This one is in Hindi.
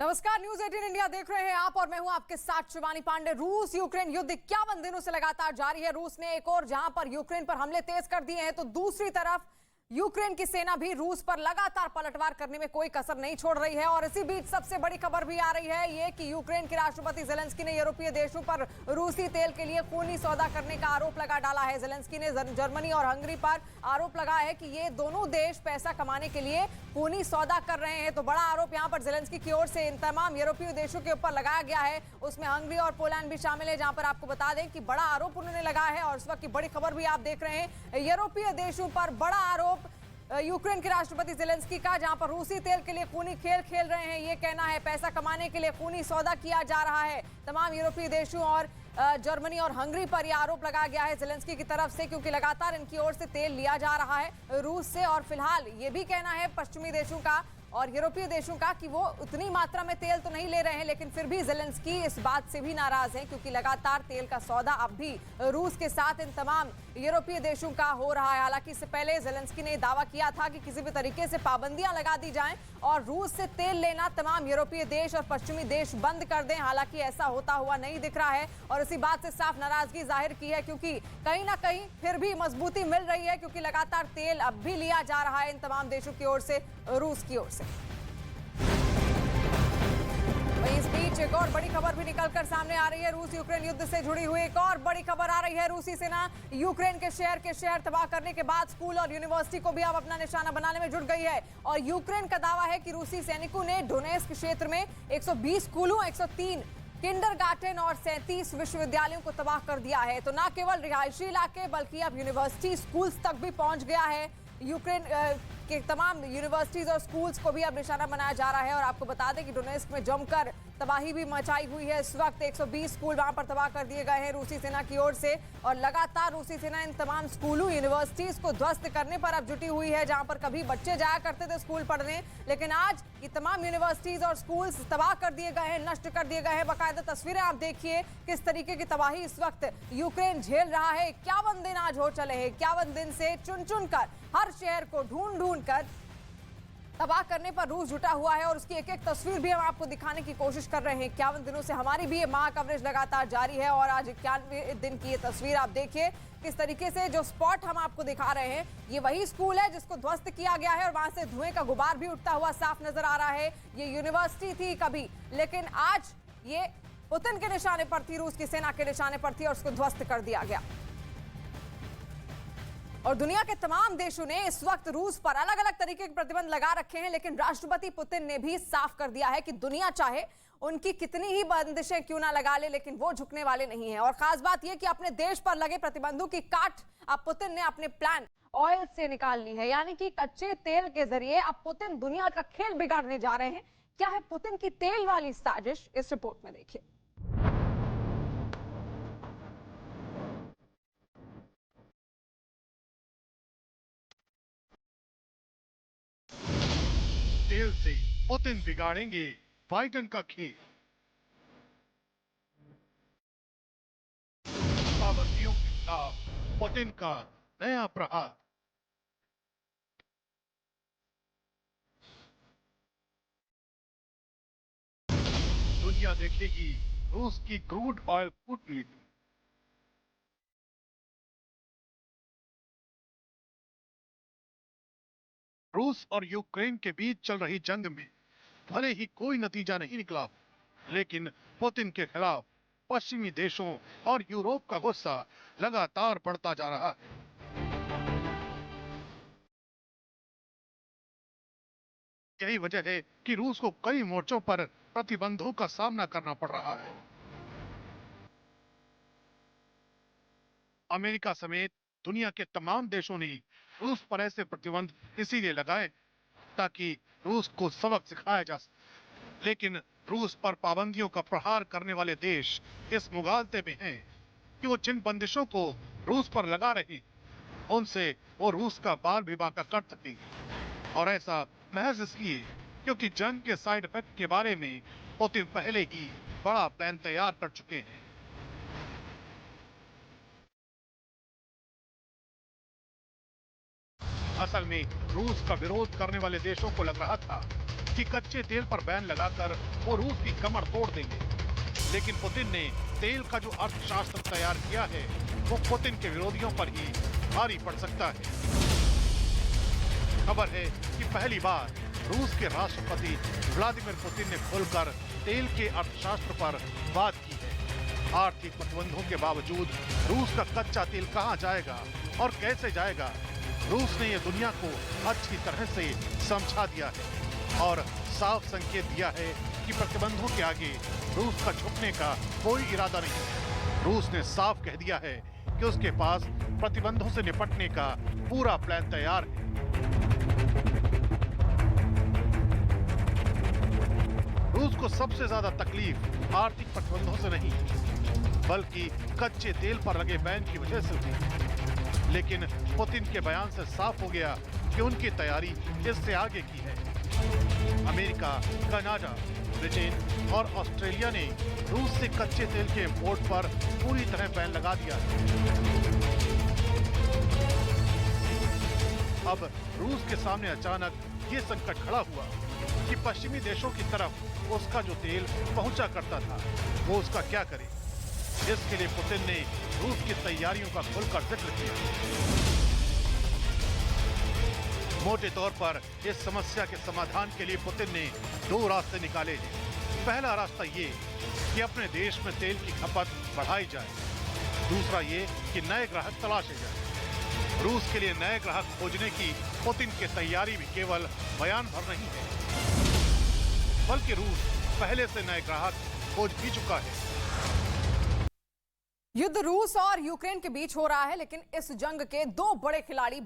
नमस्कार, न्यूज 18 इंडिया देख रहे हैं आप और मैं हूं आपके साथ शिवानी पांडे। रूस यूक्रेन युद्ध 51 दिनों से लगातार जारी है। रूस ने एक और जहां पर यूक्रेन पर हमले तेज कर दिए हैं, तो दूसरी तरफ यूक्रेन की सेना भी रूस पर लगातार पलटवार करने में कोई कसर नहीं छोड़ रही है। और इसी बीच सबसे बड़ी खबर भी आ रही है ये कि यूक्रेन के राष्ट्रपति जेलेंस्की ने यूरोपीय देशों पर रूसी तेल के लिए खूनी सौदा करने का आरोप लगा डाला है। जेलेंस्की ने जर्मनी और हंगरी पर आरोप लगाया है कि ये दोनों देश पैसा कमाने के लिए खूनी सौदा कर रहे हैं। तो बड़ा आरोप यहाँ पर जेलेंस्की की ओर से इन तमाम यूरोपीय देशों के ऊपर लगाया गया है। उसमें हंगरी और पोलैंड भी शामिल है, जहां पर आपको बता दें कि बड़ा आरोप उन्होंने लगाया है। और इस वक्त की बड़ी खबर भी आप देख रहे हैं, यूरोपीय देशों पर बड़ा आरोप यूक्रेन के राष्ट्रपति जेलेंस्की का, जहां पर रूसी तेल के लिए खूनी खेल खेल रहे हैं। ये कहना है पैसा कमाने के लिए खूनी सौदा किया जा रहा है। तमाम यूरोपीय देशों और जर्मनी और हंगरी पर यह आरोप लगाया गया है जेलेंस्की की तरफ से, क्योंकि लगातार इनकी ओर से तेल लिया जा रहा है रूस से। और फिलहाल ये भी कहना है पश्चिमी देशों का और यूरोपीय देशों का कि वो उतनी मात्रा में तेल तो नहीं ले रहे हैं, लेकिन फिर भी जेलेंस्की इस बात से भी नाराज हैं, क्योंकि लगातार तेल का सौदा अब भी रूस के साथ इन तमाम यूरोपीय देशों का हो रहा है। हालांकि इससे पहले जेलेंस्की ने दावा किया था कि किसी भी तरीके से पाबंदियां लगा दी जाएं और रूस से तेल लेना तमाम यूरोपीय देश और पश्चिमी देश बंद कर दें। हालांकि ऐसा होता हुआ नहीं दिख रहा है और इसी बात से साफ नाराजगी जाहिर की है, क्योंकि कहीं ना कहीं फिर भी मजबूती मिल रही है, क्योंकि लगातार तेल अब भी लिया जा रहा है इन तमाम देशों की ओर से, रूस की ओर से। वहीं इस बीच एक और बड़ी खबर भी निकलकर सामने आ रही है। रूस यूक्रेन युद्ध से जुड़ी हुई एक और बड़ी खबर आ रही है। रूसी सेना यूक्रेन के शहर तबाह करने के बाद स्कूल और यूनिवर्सिटी को भी अब अपना निशाना बनाने में जुट गई है। और यूक्रेन का दावा है कि रूसी सैनिकों ने डोनेस्क क्षेत्र में 120 स्कूलों, 103 किंडरगार्टन और 37 विश्वविद्यालयों को तबाह कर दिया है। तो न केवल रिहायशी इलाके बल्कि अब यूनिवर्सिटी स्कूल्स तक भी पहुंच गया है। यूक्रेन के तमाम यूनिवर्सिटीज और स्कूल्स को भी अब निशाना बनाया जा रहा है। और आपको बता दें कि डोनेस्क में जमकर तबाही भी मचाई हुई है। इस वक्त 120 स्कूल वहां पर तबाह कर दिए गए हैं रूसी सेना की ओर से। और लगातार रूसी सेना इन तमाम स्कूलों, यूनिवर्सिटीज को ध्वस्त करने पर अब जुटी हुई है। जहां पर कभी बच्चे जाया करते थे स्कूल पढ़ने, लेकिन आज ये तमाम यूनिवर्सिटीज और स्कूल्स तबाह कर दिए गए हैं, नष्ट कर दिए गए हैं। बाकायदा तस्वीरें आप देखिए किस तरीके की तबाही इस वक्त यूक्रेन झेल रहा है। 51 दिन आज हो चले हैं। 51 दिन से चुन चुन कर हर शहर को ढूंढ ढूंढ कर तबाह करने पर रूस जुटा हुआ है। और उसकी एक एक तस्वीर भी हम आपको दिखाने की कोशिश कर रहे हैं। 51 दिनों से हमारी भी ये माह कवरेज लगातार जारी है। और आज 91वें दिन की ये तस्वीर आप देखिए किस तरीके से जो स्पॉट हम आपको दिखा रहे हैं, ये वही स्कूल है जिसको ध्वस्त किया गया है और वहां से धुएं का गुबार भी उठता हुआ साफ नजर आ रहा है। ये यूनिवर्सिटी थी कभी, लेकिन आज ये पुतिन के निशाने पर थी, रूस की सेना के निशाने पर थी और उसको ध्वस्त कर दिया गया। और दुनिया के तमाम देशों ने इस वक्त रूस पर अलग अलग तरीके के प्रतिबंध लगा रखे हैं, लेकिन राष्ट्रपति पुतिन ने भी साफ कर दिया है कि दुनिया चाहे उनकी कितनी ही बंदिशें क्यों ना लगा ले, लेकिन वो झुकने वाले नहीं हैं। और खास बात यह कि अपने देश पर लगे प्रतिबंधों की काट अब पुतिन ने अपने प्लान ऑयल से निकाल ली है, यानी कि कच्चे तेल के जरिए अब पुतिन दुनिया का खेल बिगाड़ने जा रहे हैं। क्या है पुतिन की तेल वाली साजिश, इस रिपोर्ट में देखिए। तेल से पुतिन बिगाड़ेंगे बाइडेन का खेल। पाबंदियों के खिलाफ पुतिन का नया प्रहार। दुनिया देखेगी रूस की क्रूड ऑयल कूटनीति। रूस और यूक्रेन के बीच चल रही जंग में भले ही कोई नतीजा नहीं निकला, लेकिन पुतिन के खिलाफ पश्चिमी देशों और यूरोप का गुस्सा लगातार बढ़ता जा रहा है। यही वजह है कि रूस को कई मोर्चों पर प्रतिबंधों का सामना करना पड़ रहा है। अमेरिका समेत दुनिया के तमाम देशों ने रूस पर ऐसे प्रतिबंध इसीलिए लगाए ताकि रूस को सबक सिखाया जा सके। लेकिन रूस पर पाबंदियों का प्रहार करने वाले देश इस मुगालते में हैं कि वो जिन बंदिशों को रूस पर लगा रहे उनसे वो रूस का बाल भी बांका कर सकेंगे। और ऐसा महज इसलिए क्योंकि जंग के साइड इफेक्ट के बारे में पुतिन पहले ही बड़ा प्लान तैयार कर चुके हैं। असल में रूस का विरोध करने वाले देशों को लग रहा था कि कच्चे तेल पर बैन लगाकर वो रूस की कमर तोड़ देंगे, लेकिन पुतिन ने तेल का जो अर्थशास्त्र तैयार किया है वो पुतिन के विरोधियों पर ही भारी पड़ सकता है। खबर है कि पहली बार रूस के राष्ट्रपति व्लादिमीर पुतिन ने खुलकर तेल के अर्थशास्त्र पर बात की है। आर्थिक प्रतिबंधों के बावजूद रूस का कच्चा तेल कहां जाएगा और कैसे जाएगा, रूस ने यह दुनिया को अच्छी तरह से समझा दिया है और साफ संकेत दिया है कि प्रतिबंधों के आगे रूस का झुकने का कोई इरादा नहीं है। रूस ने साफ कह दिया है कि उसके पास प्रतिबंधों से निपटने का पूरा प्लान तैयार है। रूस को सबसे ज्यादा तकलीफ आर्थिक प्रतिबंधों से नहीं बल्कि कच्चे तेल पर लगे बैन की वजह से हुई, लेकिन पुतिन के बयान से साफ हो गया कि उनकी तैयारी इससे आगे की है। अमेरिका, कनाडा, ब्रिटेन और ऑस्ट्रेलिया ने रूस से कच्चे तेल के इंपोर्ट पर पूरी तरह बैन लगा दिया है। अब रूस के सामने अचानक ये संकट खड़ा हुआ कि पश्चिमी देशों की तरफ उसका जो तेल पहुंचा करता था वो उसका क्या करे। इसके लिए पुतिन ने रूस की तैयारियों का खुलकर जिक्र किया। मोटे तौर पर इस समस्या के समाधान के लिए पुतिन ने दो रास्ते निकाले हैं। पहला रास्ता ये कि अपने देश में तेल की खपत बढ़ाई जाए, दूसरा ये कि नए ग्राहक तलाशे जाए। रूस के लिए नए ग्राहक खोजने की पुतिन की तैयारी भी केवल बयान भर नहीं है, बल्कि रूस पहले से नए ग्राहक खोज भी चुका है। युद्ध रूस और यूक्रेन के बीच हो रहा है, लेकिन इस जंग के दो बड़े खिलाड़ी